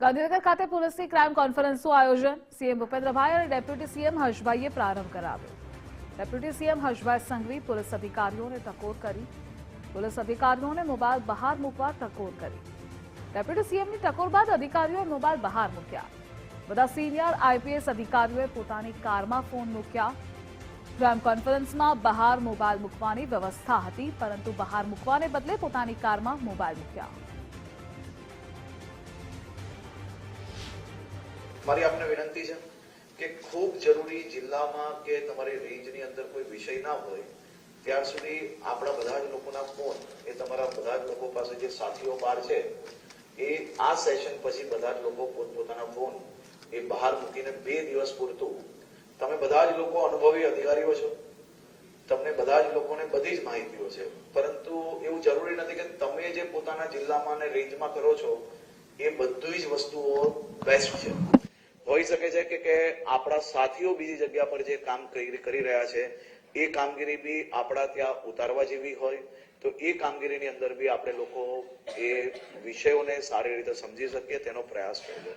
ગાંધીનગર ખાતે પોલીસની ક્રાઇમ કોન્ફરન્સનું આયોજન સીએમ ભૂપેન્દ્રભાઈ અને ડેપ્યુટી સીએમ હર્ષભાઈએ પ્રારંભ કરાવ્યો। Deputy CM Harshbhai Sanghvi police અધિકારીઓને ટકોર કરી। પોલીસ અધિકારીઓને મોબાઈલ બહાર મૂકવા ટકોર કરી। ડેપ્યુટી સીએમની ટકોર બાદ અધિકારીઓએ મોબાઈલ બહાર મૂક્યા। બધા સિનિયર આઈપીએસ અધિકારીઓએ પોતાની કારમાં ફોન મૂક્યા। ક્રાઇમ કોન્ફરન્સમાં બહાર મોબાઈલ મૂકવાની વ્યવસ્થા હતી, પરંતુ બહાર મૂકવાને બદલે પોતાની કારમાં મોબાઈલ મૂક્યા। મારી આપને વિનંતી છે કે ખૂબ જરૂરી જિલ્લામાં કે તમારી રેન્જની અંદર કોઈ વિષય ના હોય ત્યાર સુધી આપણા બધા જ લોકોના ફોન એ તમારા બધા જ લોકો પાસે જે સાથીઓ બહાર છે એ આ સેશન પછી બધા જ લોકો પોતપોતાના ફોન એ બહાર મૂકીને 2 દિવસ પૂરતું તમે બધા જ લોકો અનુભવી અધિકારીઓ છો, તમને બધા જ લોકોને બધી જ માહિતીઓ છે, પરંતુ એવું જરૂરી નથી કે તમે જે પોતાના જિલ્લામાં અને રેન્જમાં કરો છો એ બધી જ વસ્તુઓ બેસ્ટ છે। હોઈ શકે છે કે આપણા સાથીઓ બીજી જગ્યા પર જે કામ કરી રહ્યા છે એ કામગીરી બી આપણા ત્યાં ઉતારવા જેવી હોય, તો એ કામગીરીની અંદર બી આપણે લોકો એ વિષયોને સારી રીતે સમજી શકીએ તેનો પ્રયાસ કરવો।